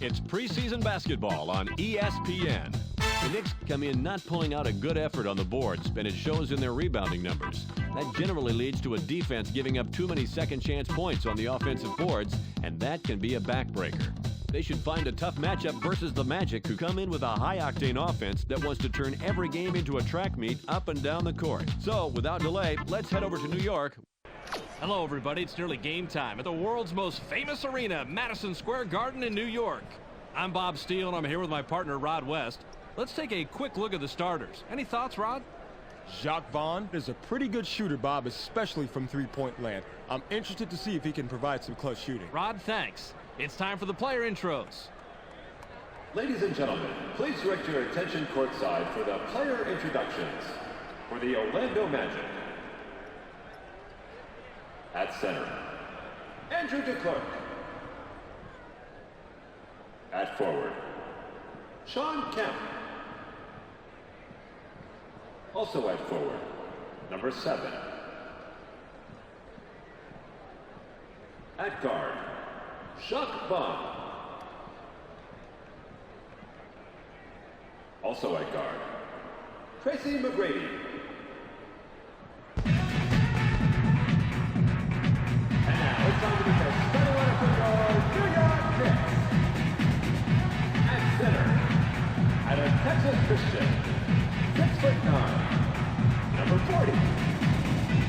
It's preseason basketball on ESPN. The Knicks come in not pulling out a good effort on the boards, and it shows in their rebounding numbers. That generally leads to a defense giving up too many second-chance points on the offensive boards, and that can be a backbreaker. They should find a tough matchup versus the Magic, who come in with a high-octane offense that wants to turn every game into a track meet up and down the court. So, without delay, let's head over to New York. Hello, everybody. It's nearly game time at the world's most famous arena, Madison Square Garden in New York. I'm Bob Steele, and I'm here with my partner, Rod West. Let's take a quick look at the starters. Any thoughts, Rod? Jacques Vaughn is a pretty good shooter, Bob, especially from three-point land. I'm interested to see if he can provide some clutch shooting. Rod, thanks. It's time for the player intros. Ladies and gentlemen, please direct your attention courtside for the player introductions. For the Orlando Magic, at center, Andrew DeClercq. At forward, Shawn Kemp. Also at forward, number 7. At guard, Jacques Vaughn. Also at guard, Tracy McGrady. And now it's time to meet the starting lineup for your New York Knicks. At center, at a Texas Christian, 6'9", number 40,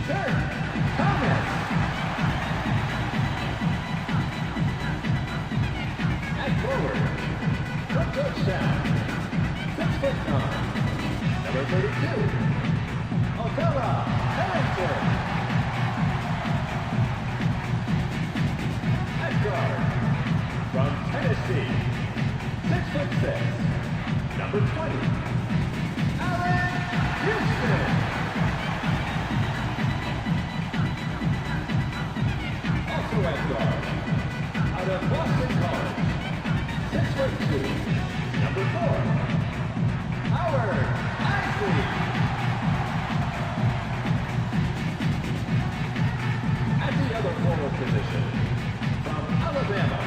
Kurt Thomas. At forward, from Georgetown, 6'9", number 32, Othello Harrington. At guard, from Tennessee, 6'6", number 20, Allen Houston. Also at guard, out of Boston College, 6'2", number 4, Howard Isley. At the other forward position, from Alabama,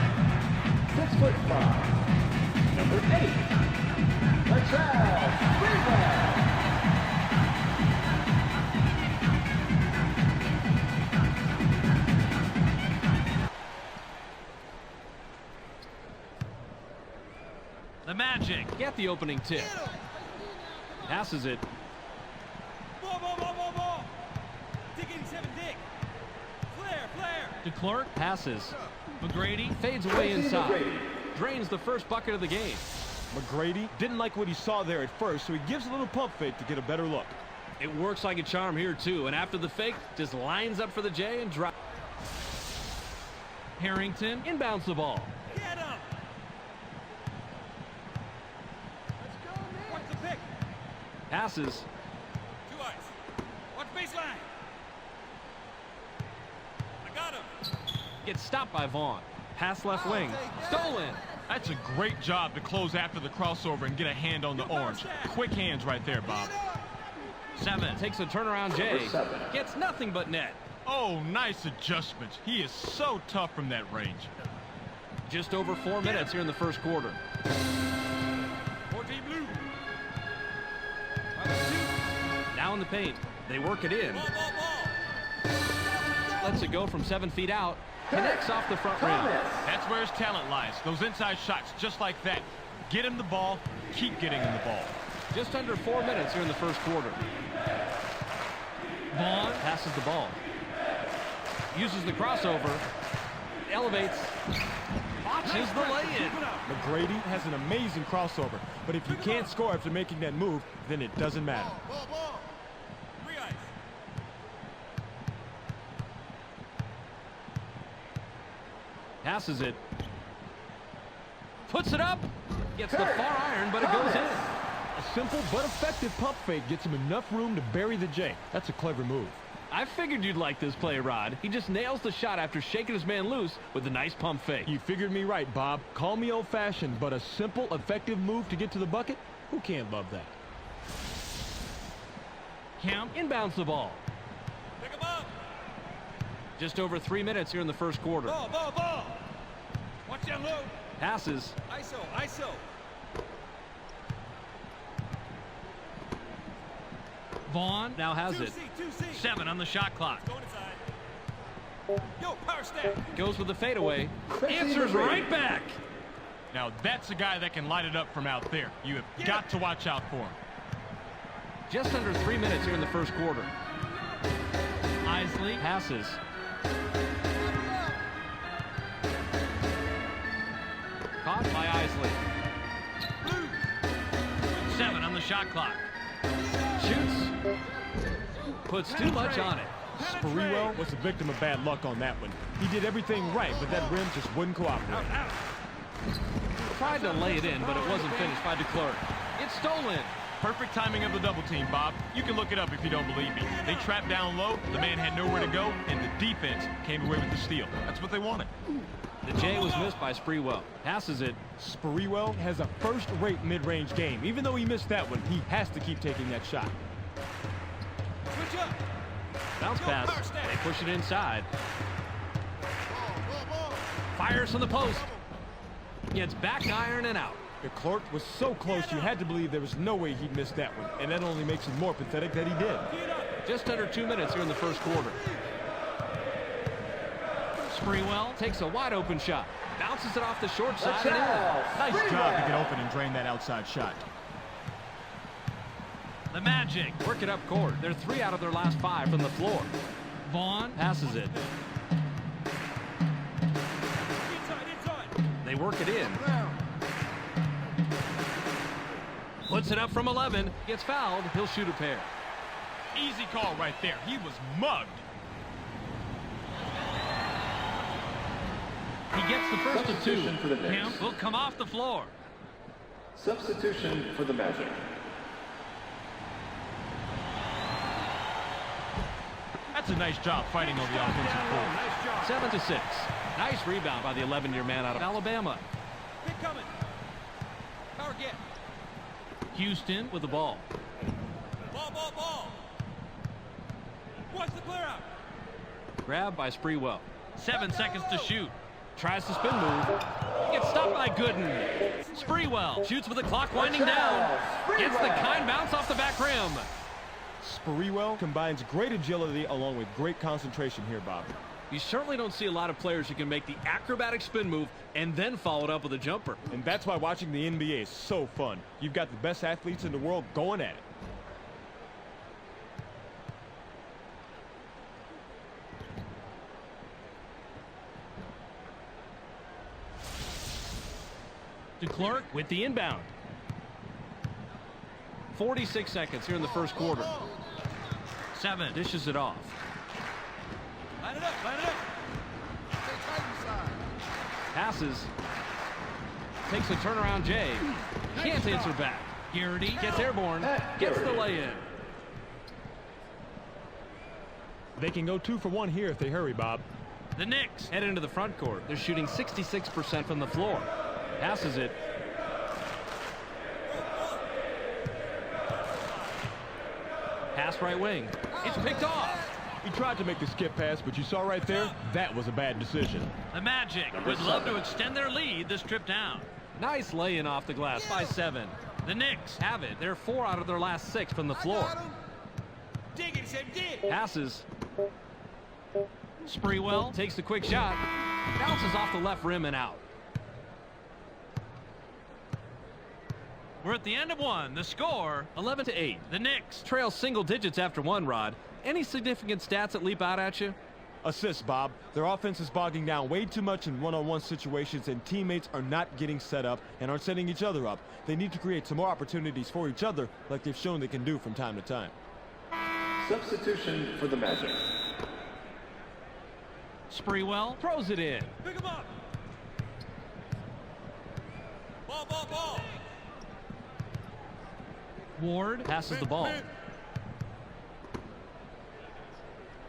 6'5", number 8, Latrell Sprewell. The Magic get the opening tip. Passes it. Ball. Dig 87, dig. Flare. DeClercq passes. McGrady fades away inside. Drains the first bucket of the game. McGrady didn't like what he saw there at first, so he gives a little pump fake to get a better look. It works like a charm here, too. And after the fake, just lines up for the J and drives. Harrington inbounds the ball. Get him. Let's go, man. Watch the pick. Passes. 2 ice. Watch baseline. I got him. Gets stopped by Vaughn. Pass left wing. Stolen. That's a great job to close after the crossover and get a hand on the orange. Quick hands right there, Bob. 7 takes a turnaround J. Gets nothing but net. Oh, nice adjustments. He is so tough from that range. Just over 4 minutes here in the first quarter. 14 blue. Now in the paint. They work it in. Ball. Lets it go from 7 feet out. Connects off the front rim. That's where his talent lies. Those inside shots just like that. Get him the ball. Keep getting him the ball. Just under 4 minutes here in the first quarter. Vaughn passes the ball. Uses the crossover. Elevates. Watches the lay-in. McGrady has an amazing crossover, but if you can't score after making that move, then it doesn't matter. Ball. 3 ice. Passes it. Puts it up. Gets the far iron, but it goes in. A simple but effective pump fake gets him enough room to bury the J. That's a clever move. I figured you'd like this play, Rod. He just nails the shot after shaking his man loose with a nice pump fake. You figured me right, Bob. Call me old-fashioned, but a simple, effective move to get to the bucket? Who can't love that? Kemp inbounds the ball. Pick him up. Just over 3 minutes here in the first quarter. Ball. Watch down low. Passes. ISO, ISO. Vaughn now has it. 2C, 2C. 7 on the shot clock. Going inside. Yo, power step. Goes with the fadeaway. Answers right back. Now that's a guy that can light it up from out there. You have got to watch out for him. Just under 3 minutes here in the first quarter. Isley passes. Caught by Isley. 7 on the shot clock. Shoots. Puts too much on it. Sprewell was a victim of bad luck on that one. He did everything right, but that rim just wouldn't cooperate. Tried to lay it in, but it wasn't finished by DeClerc. It's stolen. Perfect timing of the double team, Bob. You can look it up if you don't believe me. They trapped down low, the man had nowhere to go, and the defense came away with the steal. That's what they wanted. The J was missed by Sprewell. Passes it. Sprewell has a first-rate mid-range game. Even though he missed that one, he has to keep taking that shot. Switch up. Bounce pass. They push it inside. Fires from the post. Gets back iron and out. The Clark was so close, you had to believe there was no way he'd miss that one. And that only makes it more pathetic that he did. Just under 2 minutes here in the first quarter. Sprewell takes a wide open shot. Bounces it off the short side and in. Nice job to get open and drain that outside shot. The Magic. Work it up court. They're 3 out of their last 5 from the floor. Vaughn passes it. Inside. They work it in. Puts it up from 11. Gets fouled. He'll shoot a pair. Easy call right there. He was mugged. He gets the first of 2. Substitution for the Knicks. Him will come off the floor. Substitution for the Magic. That's a nice job fighting on the offensive board. 7-6. Nice rebound by the 11-year man out of Alabama. Pick coming. Power get. Houston with the ball. Ball. Watch the clear out. Grabbed by Sprewell. 7 seconds to shoot. Tries to spin move. Gets stopped by Gooden. Sprewell shoots with the clock winding down. Gets the kind bounce off the back rim. Sprewell combines great agility along with great concentration here, Bob. You certainly don't see a lot of players who can make the acrobatic spin move and then follow it up with a jumper. And that's why watching the NBA is so fun. You've got the best athletes in the world going at it. DeClerc with the inbound. 46 seconds here in the first quarter. 7. Dishes it off. Line it up. Passes. Takes a turnaround J. Can't answer back. Garrity gets airborne. Gets the lay-in. They can go 2 for 1 here if they hurry, Bob. The Knicks head into the front court. They're shooting 66% from the floor. Passes it. Pass right wing. It's picked off. He tried to make the skip pass, but you saw right there, that was a bad decision. The Magic would love to extend their lead this trip down. Nice lay-in off the glass by 7. The Knicks Have it. They're 4 out of their last 6 from the floor. Dig it, said dig. Passes. Sprewell. Takes the quick shot. Bounces off the left rim and out. We're at the end of 1. The score, 11-8. the Knicks. Trail single digits after 1, Rod. Any significant stats that leap out at you? Assists, Bob. Their offense is bogging down way too much in one-on-one situations, and teammates are not getting set up and aren't setting each other up. They need to create some more opportunities for each other like they've shown they can do from time to time. Substitution for the Magic. Sprewell throws it in. Pick him up. Ball. Ward passes the ball.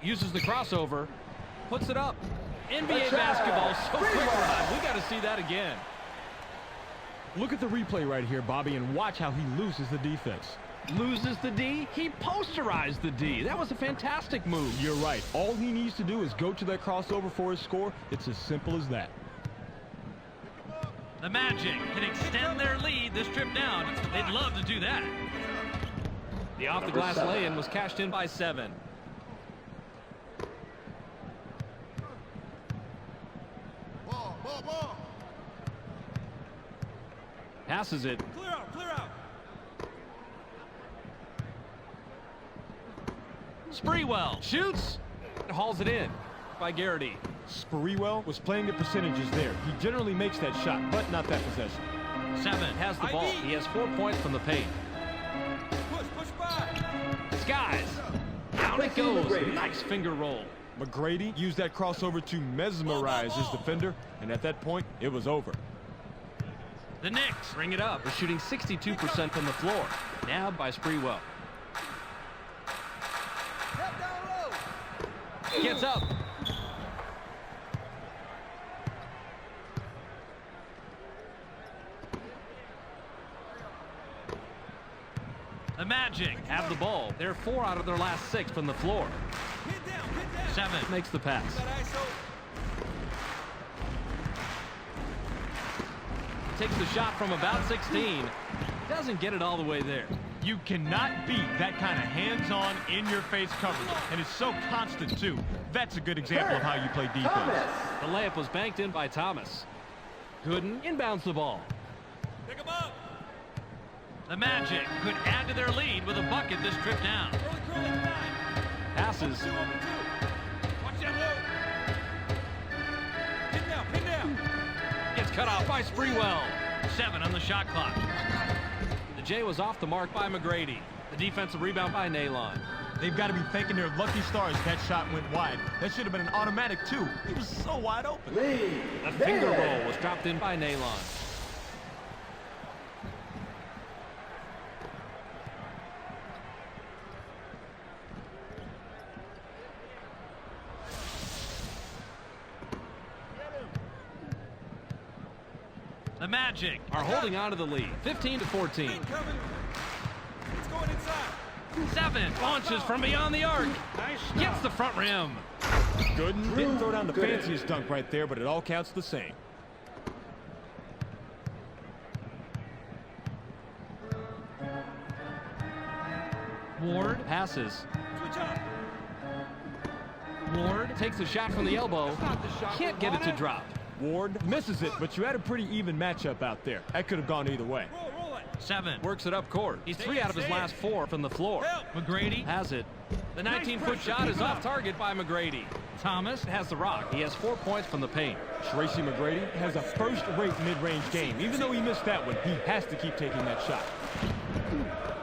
Uses the crossover. Puts it up. NBA basketball so quick, Rod. We got to see that again. Look at the replay right here, Bobby, and watch how he loses the defense. Loses the D. He posterized the D. That was a fantastic move. You're right. All he needs to do is go to that crossover for his score. It's as simple as that. The Magic can extend their lead this trip down. They'd love to do that. The off-the-glass lay-in was cashed in by 7. Ball. Passes it. Clear out. Sprewell shoots. Hauls it in by Garrity. Sprewell was playing the percentages there. He generally makes that shot, but not that possession. 7 has the ball. He has 4 points from the paint. Push by. Skies. Down it goes. Nice finger roll. McGrady used that crossover to mesmerize his defender, and at that point, it was over. The Knicks bring it up. They're shooting 62% from the floor. Nabbed by Sprewell. Gets up. The Magic have the ball. They're 4 out of their last 6 from the floor. Pin down. 7 makes the pass. Got ISO. Takes the shot from about 16. Doesn't get it all the way there. You cannot beat that kind of hands-on, in-your-face coverage, and it's so constant, too. That's a good example of how you play defense. The layup was banked in by Thomas. Gooden inbounds the ball. Pick him up. The Magic could add to their lead with a bucket this trip down. Early curl at 9. Passes. 2 open 2. Watch that low. Pin down. Gets cut off by Sprewell. 7 on the shot clock. The J was off the mark by McGrady. The defensive rebound by Nalon. They've got to be thanking their lucky stars that shot went wide. That should have been an automatic, too. He was so wide open. The finger roll was dropped in by Nalon. The Magic are holding on to the lead, 15-14. Coming. It's going inside. 7 launches from beyond the arc. Gets the front rim. Gooden didn't throw down the fanciest dunk right there, but it all counts the same. Ward passes. Switch up. Ward takes a shot from the elbow. Can't get it to drop. Ward misses it, but you had a pretty even matchup out there. That could have gone either way. Roll it. 7 works it up court. He's 3 out of his last 4 from the floor. McGrady has it. The 19-foot shot is off target by McGrady. Thomas has the rock. He has 4 points from the paint. Tracy McGrady has a first-rate mid-range game. Even though he missed that one, he has to keep taking that shot.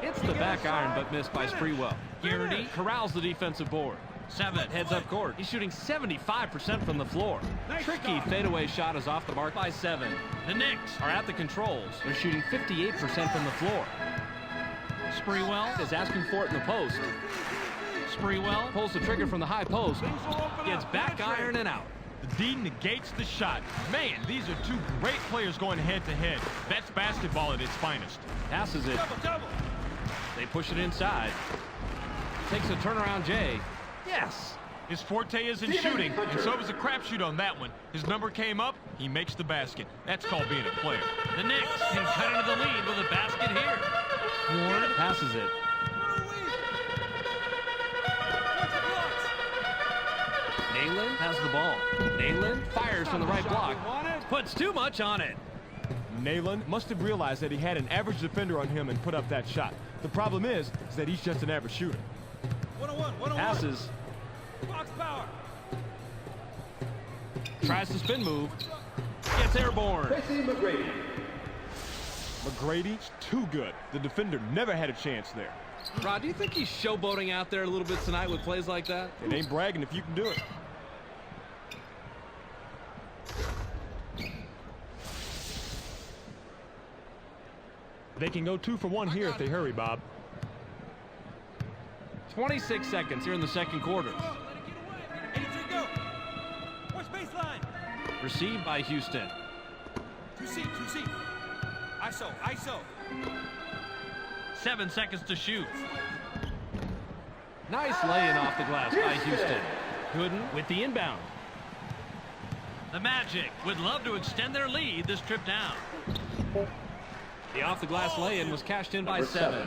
It's the back iron, but missed by Sprewell. Garrity corrals the defensive board. 7 heads up court. He's shooting 75% from the floor. Tricky fadeaway shot is off the mark by 7. The Knicks are at the controls. They're shooting 58% from the floor. Sprewell is asking for it in the post. Sprewell pulls the trigger from the high post. Gets back iron and out. The D negates the shot. Man, these are 2 great players going head-to-head. That's basketball at its finest. Passes it. Double. They push it inside. Takes a turnaround J. Yes. His forte is in shooting, and so was a crapshoot on that one. His number came up, he makes the basket. That's called being a player. The Knicks can cut into the lead with a basket here. Ward passes it. Nalon has the ball. Nalon fires from the right block. Puts too much on it. Nalon must have realized that he had an average defender on him and put up that shot. The problem is that he's just an average shooter. 1-on-1. Passes. Box power. Tries to spin move. Gets airborne. McGrady's too good. The defender never had a chance there. Rod, do you think he's showboating out there a little bit tonight with plays like that? It ain't bragging if you can do it. They can go 2 for 1 here if they hurry, Bob. 26 seconds here in the second quarter. Let it get away. 83 go. Watch baseline. Received by Houston. 2C. ISO. 7 seconds to shoot. Nice lay-in off the glass by Houston. Gooden with the inbound. The Magic would love to extend their lead this trip down. The off-the-glass lay-in was cashed in by 7.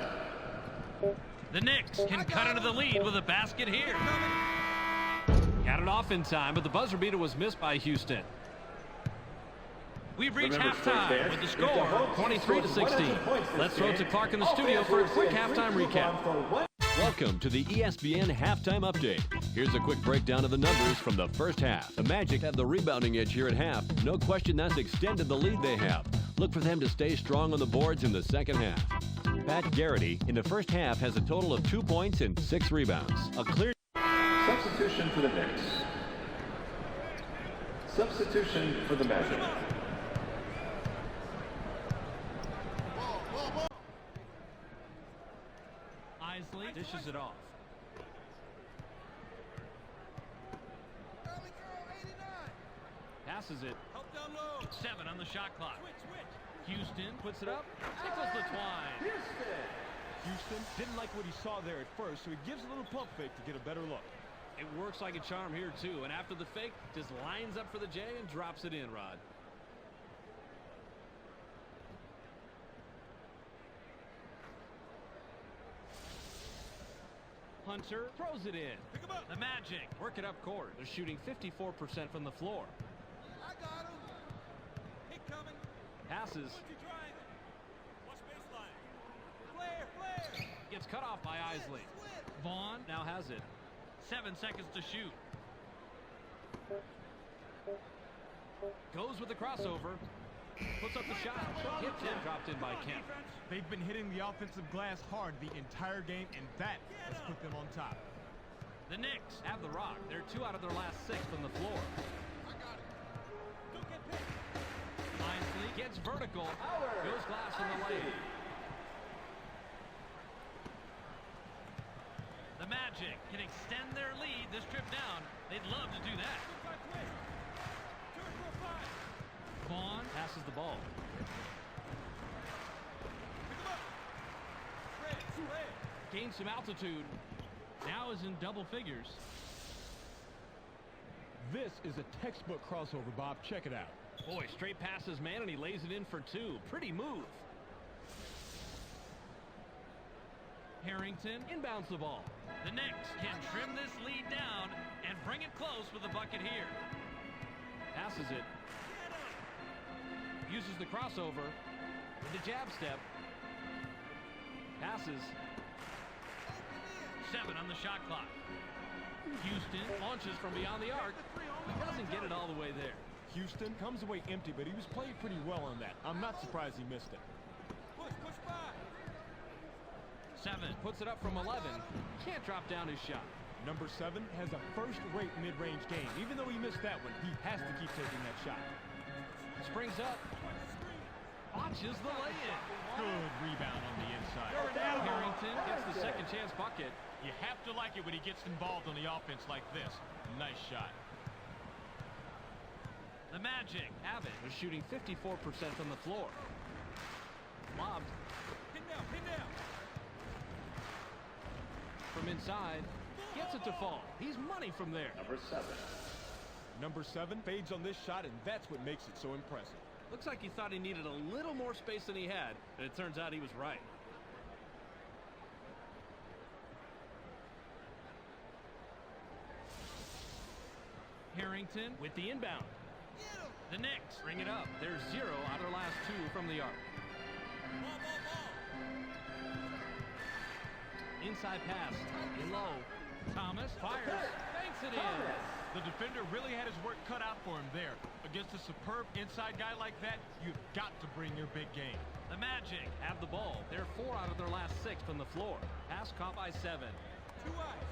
The Knicks can cut into the lead with a basket here. Got it off in time, but the buzzer beater was missed by Houston. We've reached halftime with the score 23-16. Let's throw it to Clark in the studio for a quick halftime recap. Welcome to the ESPN Halftime Update. Here's a quick breakdown of the numbers from the first half. The Magic have the rebounding edge here at half. No question that's extended the lead they have. Look for them to stay strong on the boards in the second half. Pat Garrity in the first half has a total of 2 points and 6 rebounds. A clear Substitution for the Knicks. Substitution for the Magic. Isley dishes it off. Passes it. Help down low. 7 on the shot clock. Switch. Houston puts it up. Tickles the twine. Houston didn't like what he saw there at first, so he gives a little pump fake to get a better look. It works like a charm here, too. And after the fake, just lines up for the J and drops it in, Rod. Hunter throws it in. Pick him up. The Magic work it up court. They're shooting 54% from the floor. I got him. Hit coming. Passes. What you trying? Watch baseline. Flare. Gets cut off by Isley. Vaughn now has it. 7 seconds to shoot. Goes with the crossover. Puts up the shot. Gets in. Dropped in by Kemp. They've been hitting the offensive glass hard the entire game, and that has put them on top. The Knicks have the rock. They're 2 out of their last 6 from the floor. I got it. Don't get picked. Isley gets vertical. Goes glass in the lane. The Magic can extend their lead this trip down. They'd love to do that. Vaughn passes the ball. Gains some altitude. Now is in double figures. This is a textbook crossover, Bob. Check it out. Boy, straight passes, man, and he lays it in for 2. Pretty move. Harrington inbounds the ball. The Knicks can trim this lead down and bring it close with a bucket here. Passes it. Uses the crossover with the jab step. Passes. 7 on the shot clock. Houston launches from beyond the arc. Doesn't get it all the way there. Houston comes away empty, but he was playing pretty well on that. I'm not surprised he missed it. Push by. 7 puts it up from 11. Can't drop down his shot. Number 7 has a first-rate mid-range game. Even though he missed that one, he has to keep taking that shot. Springs up. Watches the lay-in. Good rebound on the inside. Harrington gets the second chance bucket. You have to like it when he gets involved on the offense like this. Nice shot. The Magic have it. They're shooting 54% from the floor. Lobbed. Pin down. From inside. Gets it to fall. He's money from there. Number 7. Number 7 fades on this shot, and that's what makes it so impressive. Looks like he thought he needed a little more space than he had, and it turns out he was right. Harrington with the inbound. The Knicks bring it up. They're 0 out of their last 2 from the arc. Inside pass. In low. Thomas fires. Banks it in. The defender really had his work cut out for him there. Against a superb inside guy like that, you've got to bring your big game. The Magic have the ball. They're 4 out of their last 6 from the floor. Pass caught by 7. 2 eyes.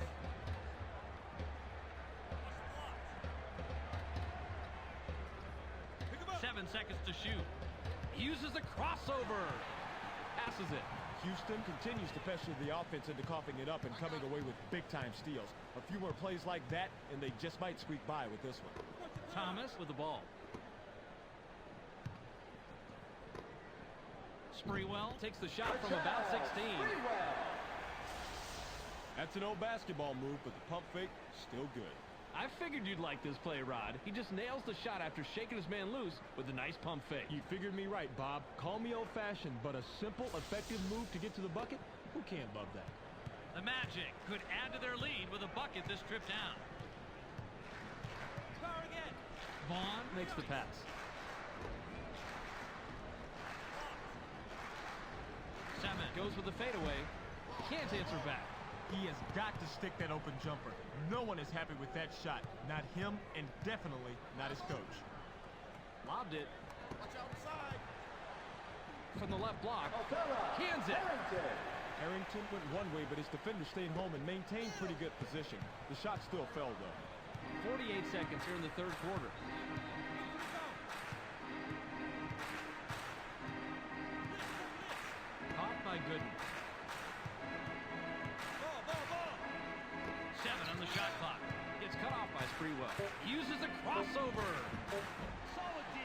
7 seconds to shoot. He uses the crossover. Passes it. Houston continues to pressure the offense into coughing it up and coming away with big-time steals. A few more plays like that, and they just might squeak by with this one. Thomas with the ball. Sprewell takes the shot from about 16. That's an old basketball move, but the pump fake, still good. I figured you'd like this play, Rod. He just nails the shot after shaking his man loose with a nice pump fake. You figured me right, Bob. Call me old-fashioned, but a simple, effective move to get to the bucket? Who can't love that? The Magic could add to their lead with a bucket this trip down. Power again. Vaughn makes the pass. Seven Goes with the fadeaway. Can't answer back. He has got to stick that open jumper. No one is happy with that shot. Not him, and definitely not his coach. Lobbed it Watch outside. from the left block. Altella. Cans it. Harrington. Harrington went one way, but his defender stayed home and maintained pretty good position. The shot still fell, though. 48 seconds here in the third quarter. Caught by Gooden. Ball. 7 on the shot clock. Gets cut off by Sprewell. Uses a crossover. Solid D.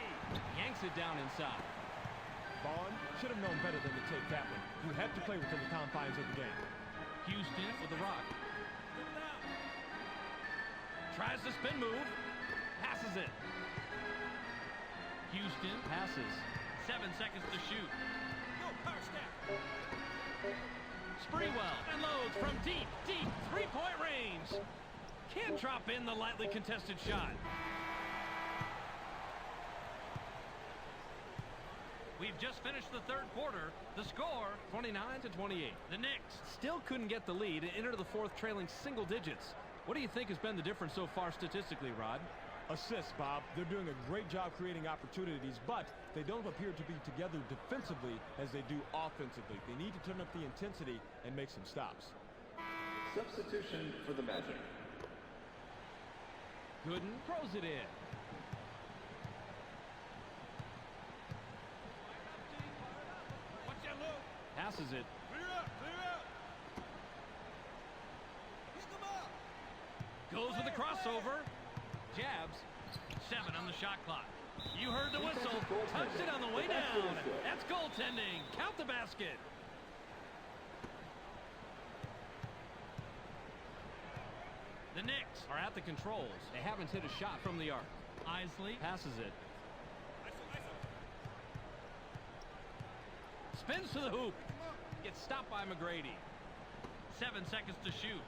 Yanks it down inside. Vaughn should have known better than to take that one. You have to play within the confines of the game. Houston with the rock. Dribble down. Tries the spin move. Passes it. Houston, Passes. 7 seconds to shoot. Go, power step. Sprewell unloads from deep, 3-point range. Can't drop in the lightly contested shot. We've just finished the third quarter. The score, 29-28. the Knicks. Still couldn't get the lead and enter the fourth trailing single digits. What do you think has been the difference so far statistically, Rod? Assists, Bob. They're doing a great job creating opportunities, but they don't appear to be together defensively as they do offensively. They need to turn up the intensity and make some stops. Substitution for the Magic. Gooden throws it in. Watch that low. Passes it. Clear out. Pick him up. Goes with the crossover. Jabs. 7 on the shot clock. You heard the whistle. Defensive goaltending. Touched it on the way That's down. bullshit. That's goaltending. Count the basket. The Knicks. Are at the controls. They haven't hit a shot from the arc. Isley. Passes it. ISO. Spins to the hoop. Gets stopped by McGrady. 7 seconds to shoot.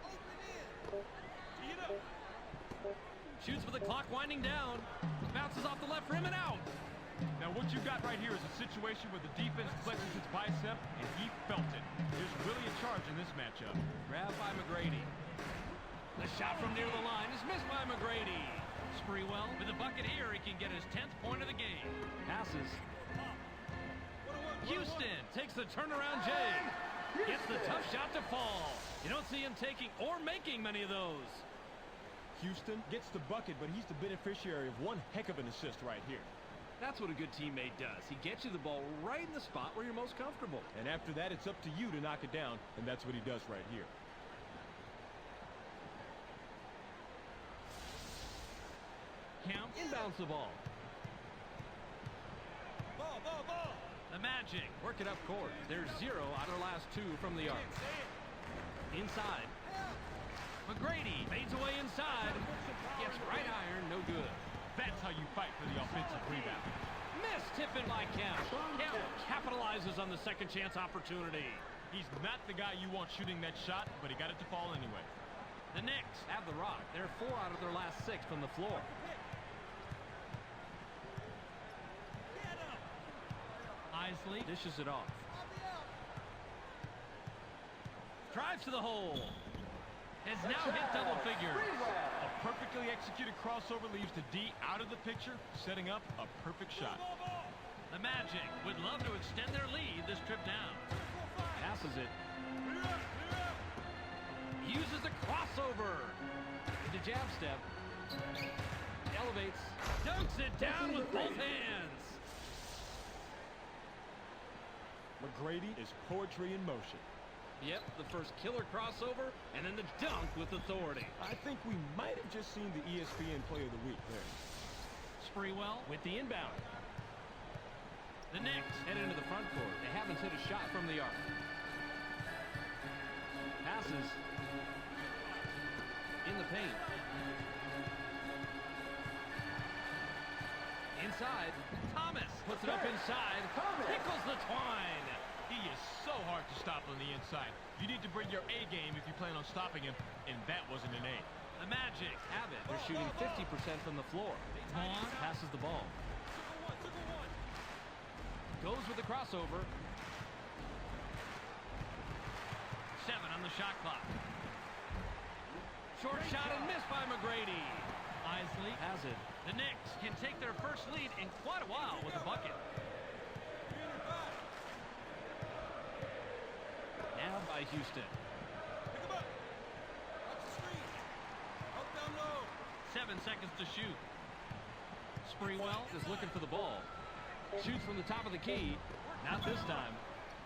Open in. Tee it up. Shoots with the clock winding down. Bounces off the left rim and out. Now what you got right here is a situation where the defense flexes its bicep, and he felt it. There's really a charge in this matchup. Grabbed by McGrady. The shot from near the line is missed by McGrady. Sprewell with a bucket here. He can get his 10th point of the game. Passes. Houston Takes the turnaround J. Gets the tough shot to fall. You don't see him taking or making many of those. Houston gets the bucket, but he's the beneficiary of one heck of an assist right here. That's what a good teammate does. He gets you the ball right in the spot where you're most comfortable. And after that, it's up to you to knock it down, and that's what he does right here. Kemp inbounds the ball. Ball. The Magic. Work it up court. There's 0 out of their last 2 from the arc. Say it. Inside. McGrady fades away inside. Gets right iron, no good. That's how you fight for the offensive rebound. Missed tip in by Kemp. Kemp capitalizes on the second chance opportunity. He's not the guy you want shooting that shot, but he got it to fall anyway. The Knicks. Have the rock. They're 4 out of their last 6 from the floor. Get him. Isley Dishes it off. I'll be out. Drives to the hole. has now hit double figures. A perfectly executed crossover leaves the D out of the picture, setting up a perfect shot. The Magic would love to extend their lead this trip down. Passes it. Uses a crossover. Into jab step. Elevates. Dunks it down with both hands. McGrady is poetry in motion. Yep, the first killer crossover, and then the dunk with authority. I think we might have just seen the ESPN Player of the Week there. Sprewell With the inbound. the Knicks. Head into the front court. They haven't hit a shot from the arc. Passes. In the paint. Inside. Thomas puts it up inside. Tickles the twine. He is so hard to stop on the inside. You need to bring your A game if you plan on stopping him, and that wasn't an A. The Magic have it. They're shooting 50% from the floor. Vaughn passes the ball. Goes with the crossover. 7 on the shot clock. Short shot and missed by McGrady. Isley Has it. The Knicks can take their first lead in quite a while with a bucket. Nabbed by Houston. 7 seconds to shoot. Sprewell is looking for the ball. Shoots from the top of the key. Not this time.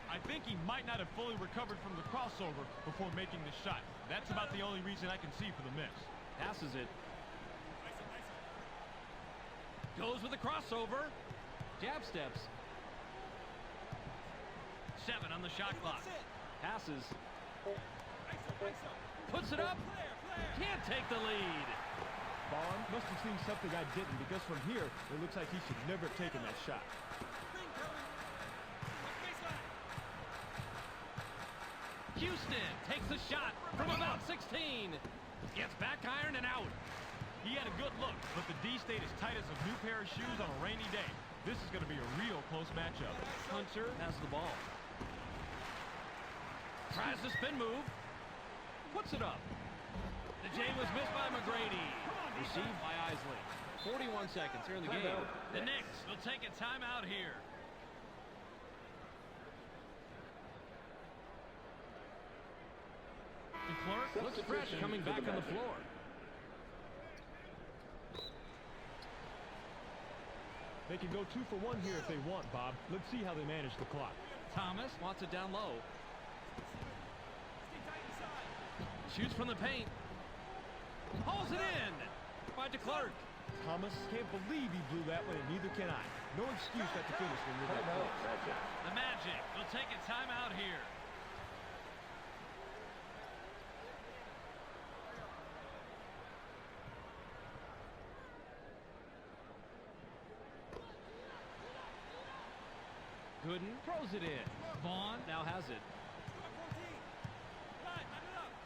I think he might not have fully recovered from the crossover before making the shot. That's about the only reason I can see for the miss. Passes it. Goes with the crossover. Jab steps. 7 on the shot clock. Passes. Puts it up. Can't take the lead. Vaughn must have seen something I didn't, because from here, it looks like he should never have taken that shot. Houston takes the shot from about 16. Gets back iron and out. He had a good look, but the D stayed as tight as a new pair of shoes on a rainy day. This is going to be a real close matchup. Hunter has the ball. Tries the spin move. Puts it up. The J was missed by McGrady. Received by Isley. 41 seconds here in the game. The Knicks will take a timeout here. And Clark looks fresh coming back on the floor. They can go 2 for 1 here if they want, Bob. Let's see how they manage the clock. Thomas wants it down low. Shoots from the paint. Hauls it in by DeClerc. Thomas can't believe he blew that one, and neither can I. No excuse not to finish when you're that close. The Magic will take a timeout here. Gooden throws it in. Vaughn now has it.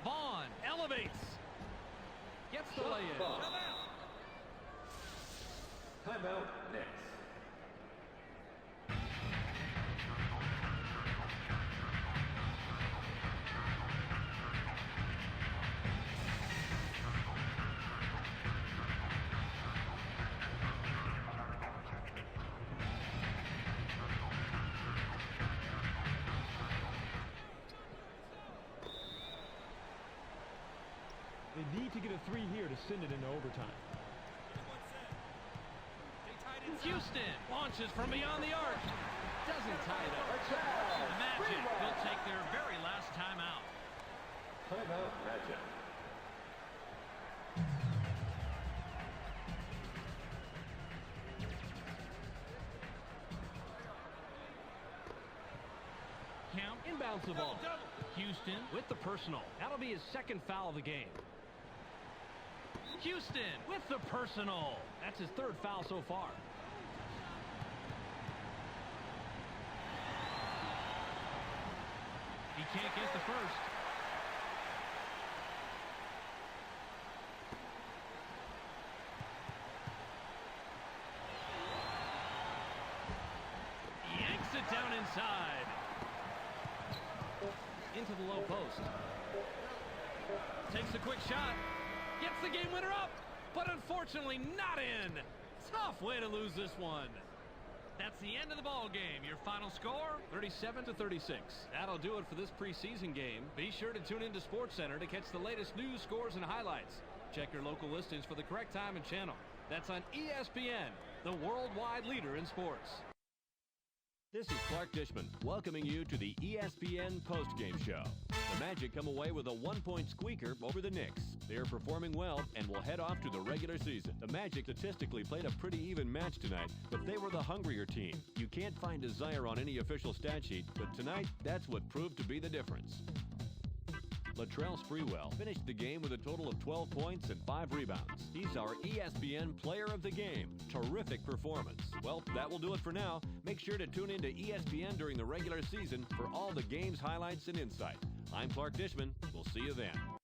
Vaughn elevates. Gets the lay-in. Timeout, Knicks. They need to get a 3 here to send it into overtime. Houston launches from beyond the arc. Doesn't tie it up. The Magic will take their very last timeout. Timeout, Magic. Count inbounds the ball. Houston With the personal. That'll be his second foul of the game. Houston with the personal. That's his third foul so far. He can't get the first. Yanks it down inside. Into the low post. Takes a quick shot. Gets the game winner up, but unfortunately not in. Tough way to lose this one. That's the end of the ball game. Your final score? 37-36. That'll do it for this preseason game. Be sure to tune into SportsCenter to catch the latest news, scores, and highlights. Check your local listings for the correct time and channel. That's on ESPN, the worldwide leader in sports. This is Clark Dishman welcoming you to the ESPN postgame show. The Magic come away with a 1-point squeaker over the Knicks. They are performing well and will head off to the regular season. The Magic statistically played a pretty even match tonight, but they were the hungrier team. You can't find desire on any official stat sheet, but tonight, that's what proved to be the difference. Latrell Sprewell finished the game with a total of 12 points and 5 rebounds. He's our ESPN Player of the Game. Terrific performance. Well, that will do it for now. Make sure to tune in to ESPN during the regular season for all the game's highlights and insight. I'm Clark Dishman. We'll see you then.